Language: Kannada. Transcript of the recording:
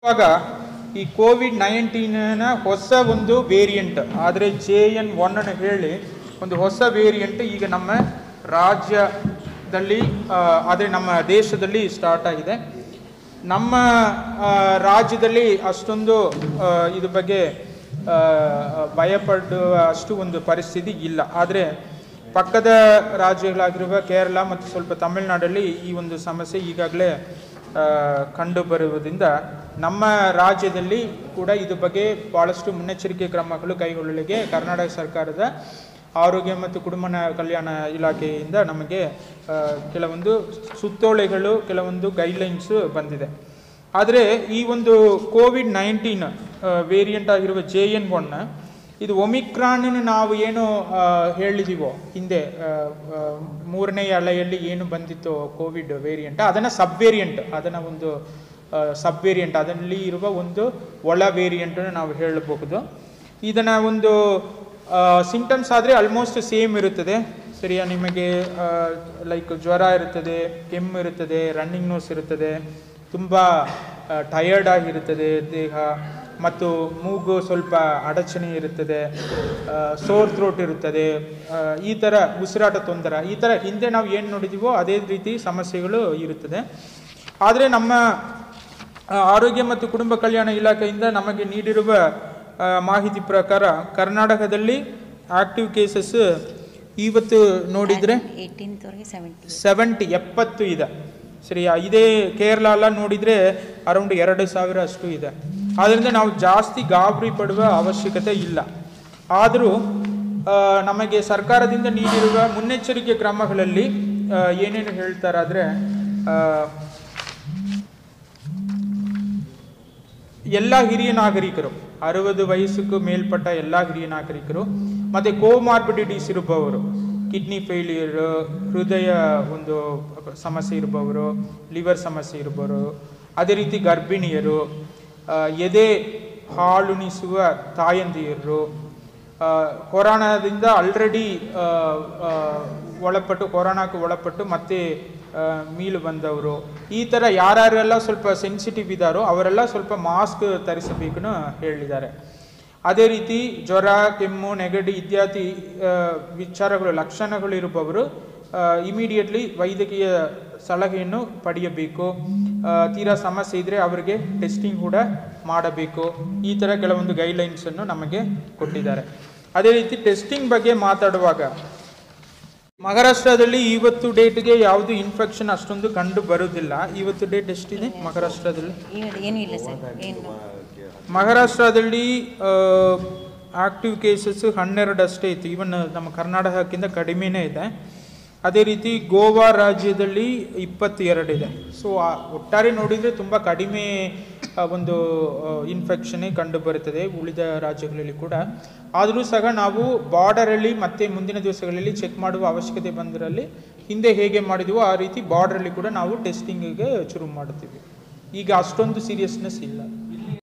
ಇವಾಗ ಈ ಕೋವಿಡ್-19ನ ಹೊಸ ಒಂದು ವೇರಿಯಂಟ್ ಆದರೆ JN1 ಅನ್ನು ಹೇಳಿ ಒಂದು ಹೊಸ ವೇರಿಯಂಟ್ ಈಗ ನಮ್ಮ ರಾಜ್ಯದಲ್ಲಿ ಆದರೆ ನಮ್ಮ ದೇಶದಲ್ಲಿ ಸ್ಟಾರ್ಟ್ ಆಗಿದೆ. ನಮ್ಮ ರಾಜ್ಯದಲ್ಲಿ ಅಷ್ಟೊಂದು ಇದ್ರ ಬಗ್ಗೆ ಭಯಪಡುವ ಅಷ್ಟು ಒಂದು ಪರಿಸ್ಥಿತಿ ಇಲ್ಲ. ಆದರೆ ಪಕ್ಕದ ರಾಜ್ಯಗಳಾಗಿರುವ ಕೇರಳ ಮತ್ತು ಸ್ವಲ್ಪ ತಮಿಳುನಾಡಲ್ಲಿ ಈ ಒಂದು ಸಮಸ್ಯೆ ಈಗಾಗಲೇ ಕಂಡು ಬರುವುದರಿಂದ ನಮ್ಮ ರಾಜ್ಯದಲ್ಲಿ ಕೂಡ ಇದ್ರ ಬಗ್ಗೆ ಭಾಳಷ್ಟು ಮುನ್ನೆಚ್ಚರಿಕೆ ಕ್ರಮಗಳು ಕೈಗೊಳ್ಳಲಿಕ್ಕೆ ಕರ್ನಾಟಕ ಸರ್ಕಾರದ ಆರೋಗ್ಯ ಮತ್ತು ಕುಟುಂಬ ಕಲ್ಯಾಣ ಇಲಾಖೆಯಿಂದ ನಮಗೆ ಕೆಲವೊಂದು ಸುತ್ತೋಲೆಗಳು, ಕೆಲವೊಂದು ಗೈಡ್ಲೈನ್ಸ್ ಬಂದಿದೆ. ಆದರೆ ಈ ಒಂದು ಕೋವಿಡ್-19 ವೇರಿಯಂಟ್ ಆಗಿರುವ JN1 ಇದು ಒಮಿಕ್ರಾನ್ ನಾವು ಏನು ಹೇಳಿದೀವೋ ಹಿಂದೆ ಮೂರನೇ ಅಲೆಯಲ್ಲಿ ಏನು ಬಂದಿತ್ತು ಕೋವಿಡ್ ವೇರಿಯಂಟ್, ಅದನ್ನು ಸಬ್ ವೇರಿಯಂಟ್, ಅದನ್ನು ಒಂದು ಸಬ್ ವೇರಿಯಂಟ್, ಅದರಲ್ಲಿ ಇರುವ ಒಂದು ಒಳ ವೇರಿಯಂಟನ್ನು ನಾವು ಹೇಳಬಹುದು. ಇದನ್ನು ಒಂದು ಸಿಂಟಮ್ಸ್ ಆದರೆ ಆಲ್ಮೋಸ್ಟ್ ಸೇಮ್ ಇರುತ್ತದೆ. ಸರಿಯಾ, ನಿಮಗೆ ಲೈಕ್ ಜ್ವರ ಇರುತ್ತದೆ, ಕೆಮ್ಮು ಇರುತ್ತದೆ, ರನ್ನಿಂಗ್ ನೋಸ್ ಇರುತ್ತದೆ, ತುಂಬ ಟಯರ್ಡ್ ಆಗಿರುತ್ತದೆ ದೇಹ, ಮತ್ತು ಮೂಗು ಸ್ವಲ್ಪ ಅಡಚಣೆ ಇರುತ್ತದೆ, ಸೋರ್ ಥ್ರೋಟ್ ಇರುತ್ತದೆ, ಈ ಥರ ಉಸಿರಾಟ ತೊಂದರೆ, ಈ ಥರ ಹಿಂದೆ ನಾವು ಏನು ನೋಡಿದ್ದೀವೋ ಅದೇ ರೀತಿ ಸಮಸ್ಯೆಗಳು ಇರುತ್ತದೆ. ಆದರೆ ನಮ್ಮ ಆರೋಗ್ಯ ಮತ್ತು ಕುಟುಂಬ ಕಲ್ಯಾಣ ಇಲಾಖೆಯಿಂದ ನಮಗೆ ನೀಡಿರುವ ಮಾಹಿತಿ ಪ್ರಕಾರ ಕರ್ನಾಟಕದಲ್ಲಿ ಆಕ್ಟಿವ್ ಕೇಸಸ್ ಇವತ್ತು ನೋಡಿದರೆ 70 ಇದೆ. ಸರಿಯಾ, ಇದೇ ಕೇರಳ ಎಲ್ಲ ನೋಡಿದರೆ ಅರೌಂಡ್ 2,000 ಅಷ್ಟು ಇದೆ. ಆದ್ದರಿಂದ ನಾವು ಜಾಸ್ತಿ ಗಾಬರಿ ಪಡುವ ಅವಶ್ಯಕತೆ ಇಲ್ಲ. ಆದರೂ ನಮಗೆ ಸರ್ಕಾರದಿಂದ ನೀಡಿರುವ ಮುನ್ನೆಚ್ಚರಿಕೆ ಕ್ರಮಗಳಲ್ಲಿ ಏನೇನು ಹೇಳ್ತಾರಾದರೆ, ಎಲ್ಲ ಹಿರಿಯ ನಾಗರಿಕರು, 60 ವಯಸ್ಸಕ್ಕೂ ಮೇಲ್ಪಟ್ಟ ಎಲ್ಲ ಹಿರಿಯ ನಾಗರಿಕರು, ಮತ್ತು ಕೋಮಾರ್ಬಿಡಿಟೀಸ್ ಇರುವವರು, ಕಿಡ್ನಿ ಫೇಲ್ಯೂರ್, ಹೃದಯ ಒಂದು ಸಮಸ್ಯೆ ಇರುವವರು, ಲಿವರ್ ಸಮಸ್ಯೆ ಇರುವವರು, ಅದೇ ರೀತಿ ಗರ್ಭಿಣಿಯರು, ಎದೆ ಹಾಲುಣಿಸುವ ತಾಯಂದಿಯರು, ಕೊರೋನಾದಿಂದ ಆಲ್ರೆಡಿ ಕೊರೋನಾಕ್ಕೆ ಒಳಪಟ್ಟು ಮತ್ತೆ ಮೀಳು ಬಂದವರು, ಈ ಥರ ಯಾರ್ಯಾರೆಲ್ಲ ಸ್ವಲ್ಪ ಸೆನ್ಸಿಟಿವ್ ಇದ್ದಾರೋ ಅವರೆಲ್ಲ ಸ್ವಲ್ಪ ಮಾಸ್ಕ್ ಧರಿಸಬೇಕು ಹೇಳಿದ್ದಾರೆ. ಅದೇ ರೀತಿ ಜ್ವರ, ಕೆಮ್ಮು, ನೆಗಡಿ ಇತ್ಯಾದಿ ವಿಚಾರಗಳು, ಲಕ್ಷಣಗಳು ಇರುವವರು ಇಮಿಡಿಯೇಟ್ಲಿ ವೈದ್ಯಕೀಯ ಸಲಹೆಯನ್ನು ಪಡೆಯಬೇಕು. ತೀರಾ ಸಮಸ್ಯೆ ಇದ್ದರೆ ಅವರಿಗೆ ಟೆಸ್ಟಿಂಗ್ ಕೂಡ ಮಾಡಬೇಕು. ಈ ಥರ ಕೆಲವೊಂದು ಗೈಡ್ಲೈನ್ಸನ್ನು ನಮಗೆ ಕೊಟ್ಟಿದ್ದಾರೆ. ಅದೇ ರೀತಿ ಟೆಸ್ಟಿಂಗ್ ಬಗ್ಗೆ ಮಾತಾಡುವಾಗ ಮಹಾರಾಷ್ಟ್ರದಲ್ಲಿ ಇವತ್ತು ಡೇಟ್ಗೆ ಯಾವುದು ಇನ್ಫೆಕ್ಷನ್ ಅಷ್ಟೊಂದು ಕಂಡು ಬರುವುದಿಲ್ಲ. ಇವತ್ತು ಡೇಟ್ ಎಷ್ಟಿದೆ ಮಹಾರಾಷ್ಟ್ರದಲ್ಲಿ? ಮಹಾರಾಷ್ಟ್ರದಲ್ಲಿ ಆಕ್ಟಿವ್ ಕೇಸಸ್ 12 ಅಷ್ಟೇ ಇತ್ತು. ಈವನ್ ನಮ್ಮ ಕರ್ನಾಟಕಕ್ಕಿಂತ ಕಡಿಮೆನೇ ಇದೆ. ಅದೇ ರೀತಿ ಗೋವಾ ರಾಜ್ಯದಲ್ಲಿ 22 ಇದೆ. ಸೊ ಒಟ್ಟಾರೆ ನೋಡಿದರೆ ತುಂಬ ಕಡಿಮೆ ಒಂದು ಇನ್ಫೆಕ್ಷನ್ನೇ ಕಂಡು ಬರುತ್ತದೆ ಉಳಿದ ರಾಜ್ಯಗಳಲ್ಲಿ ಕೂಡ. ಆದರೂ ಸಹ ನಾವು ಬಾರ್ಡರಲ್ಲಿ ಮತ್ತೆ ಮುಂದಿನ ದಿವಸಗಳಲ್ಲಿ ಚೆಕ್ ಮಾಡುವ ಅವಶ್ಯಕತೆ ಬಂದರಲ್ಲಿ ಹಿಂದೆ ಹೇಗೆ ಮಾಡಿದೀವೋ ಆ ರೀತಿ ಬಾರ್ಡರಲ್ಲಿ ಕೂಡ ನಾವು ಟೆಸ್ಟಿಂಗಿಗೆ ಶುರು ಮಾಡುತ್ತೀವಿ. ಈಗ ಅಷ್ಟೊಂದು ಸೀರಿಯಸ್ನೆಸ್ ಇಲ್ಲ.